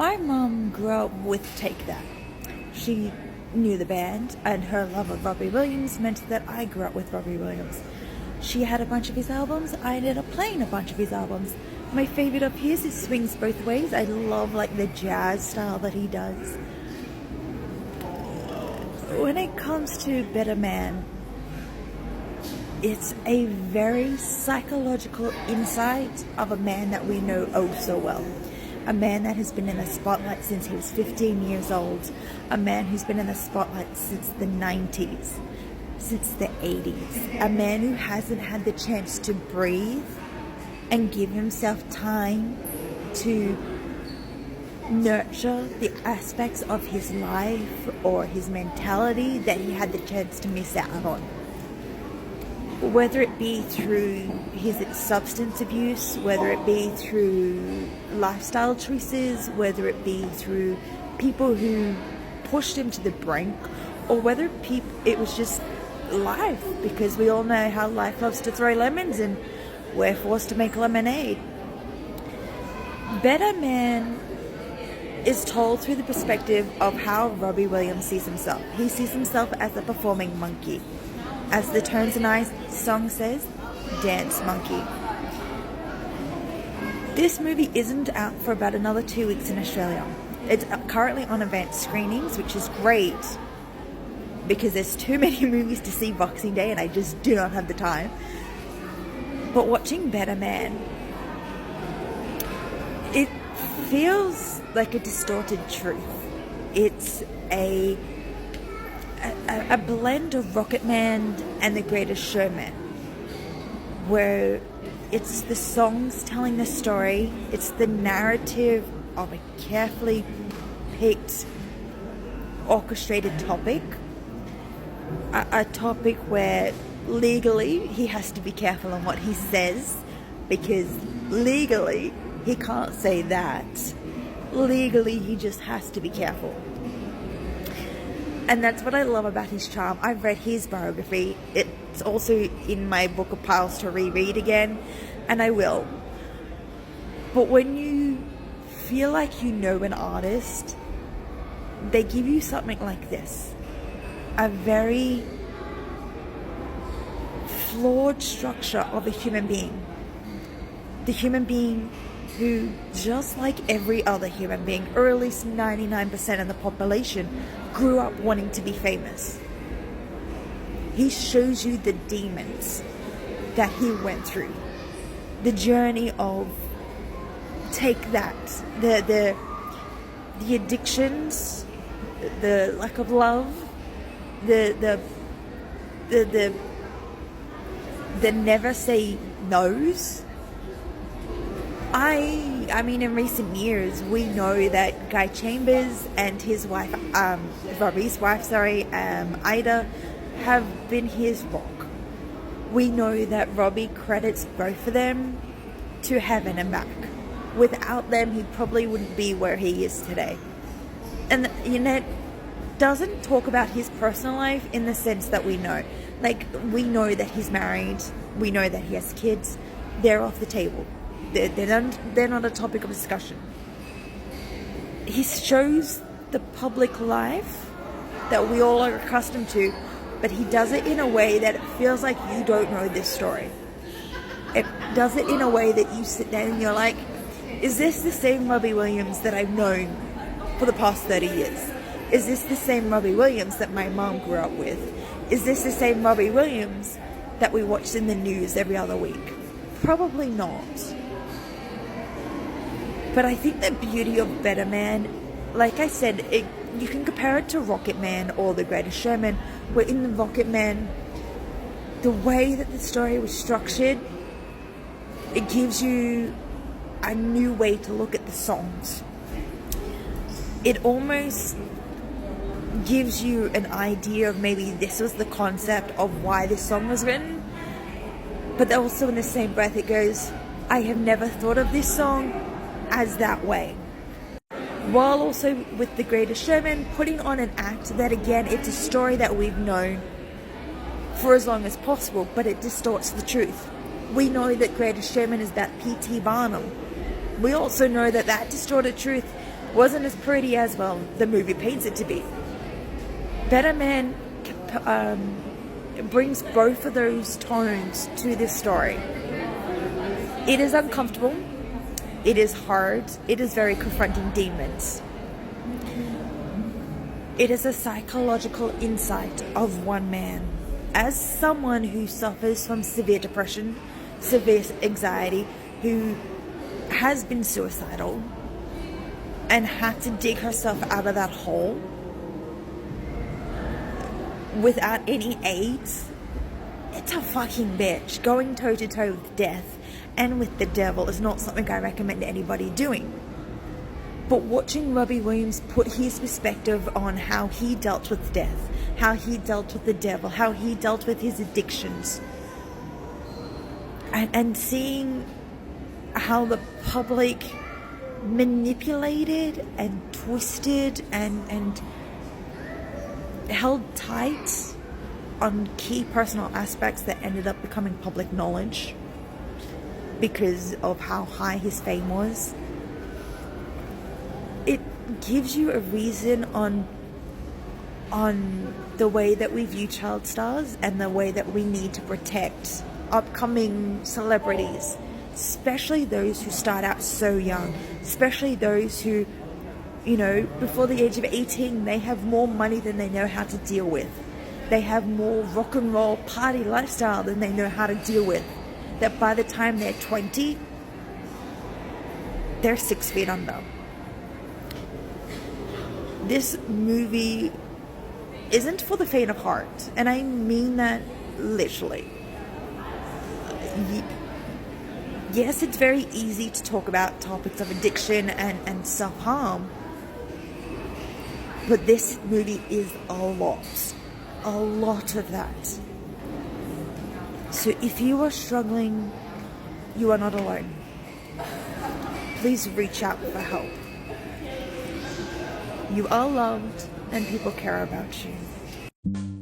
My mum grew up with Take That. She knew the band, and her love of Robbie Williams meant that I grew up with Robbie Williams. She had a bunch of his albums. I ended up playing a bunch of his albums. My favorite of his is Swings Both Ways. I love like the jazz style that he does. When it comes to Better Man, it's a very psychological insight of a man that we know oh so well. A man that has been in the spotlight since he was 15 years old. A man who's been in the spotlight since the 90s, since the 80s. A man who hasn't had the chance to breathe and give himself time to nurture the aspects of his life or his mentality that he had the chance to miss out on. Whether it be through his substance abuse, whether it be through lifestyle choices, whether it be through people who pushed him to the brink, or whether it was just life, because we all know how life loves to throw lemons and we're forced to make lemonade. Better Man is told through the perspective of how Robbie Williams sees himself. He sees himself as a performing monkey. As the Tones and I song says, dance monkey. This movie isn't out for about another 2 weeks in Australia. It's currently on advanced screenings, which is great because there's too many movies to see Boxing Day and I just do not have the time. But watching Better Man, it feels like a distorted truth. It's a blend of Rocketman and The Greatest Showman, where it's the songs telling the story, it's the narrative of a carefully picked, orchestrated topic, a topic where legally he has to be careful on what he says, because legally he can't say that. Legally he just has to be careful. And that's what I love about his charm. I've read his biography. It's also in my book of piles to reread again, and I will. But when you feel like you know an artist, they give you something like this. A very flawed structure of a human being. The human being who, just like every other human being, or at least 99% of the population, grew up wanting to be famous. He shows you the demons that he went through. The journey of Take That. The addictions, the lack of love, the never say no's. I mean, in recent years, we know that Guy Chambers and his wife, Robbie's wife, Ida, have been his rock. We know that Robbie credits both of them to heaven and back. Without them, he probably wouldn't be where he is today. And, you know, doesn't talk about his personal life in the sense that we know. Like, we know that he's married. We know that he has kids. They're off the table. They're not a topic of discussion. He shows the public life that we all are accustomed to, but he does it in a way that it feels like you don't know this story. It does it in a way that you sit down and you're like, is this the same Robbie Williams that I've known for the past 30 years? Is this the same Robbie Williams that my mom grew up with? Is this the same Robbie Williams that we watched in the news every other week? Probably not. But I think the beauty of Better Man, like I said, you can compare it to Rocketman or The Greatest Showman, where in the Rocketman, the way that the story was structured, it gives you a new way to look at the songs. It almost gives you an idea of maybe this was the concept of why this song was written, but also in the same breath it goes, I have never thought of this song as that way. While also with The Greatest Showman putting on an act that, again, it's a story that we've known for as long as possible, but it distorts the truth. We know that Greatest Showman is about P.T. Barnum. We also know that that distorted truth wasn't as pretty as, well, the movie paints it to be. Better Man brings both of those tones to this story. It is uncomfortable, it is hard, it is very confronting demons. It is a psychological insight of one man. As someone who suffers from severe depression, severe anxiety, who has been suicidal and had to dig herself out of that hole without any aids, it's a fucking bitch. Going toe to toe with death and with the devil is not something I recommend anybody doing. But watching Robbie Williams put his perspective on how he dealt with death, how he dealt with the devil, how he dealt with his addictions, and seeing how the public manipulated and twisted and held tight on key personal aspects that ended up becoming public knowledge because of how high his fame was. It gives you a reason on the way that we view child stars and the way that we need to protect upcoming celebrities, especially those who start out so young, especially those who, you know, before the age of 18, they have more money than they know how to deal with. They have more rock and roll party lifestyle than they know how to deal with. That by the time they're 20, they're 6 feet under. This movie isn't for the faint of heart, and I mean that literally. Yes, it's very easy to talk about topics of addiction and self-harm, but this movie is a lot of that. So if you are struggling, you are not alone. Please reach out for help. You are loved and people care about you.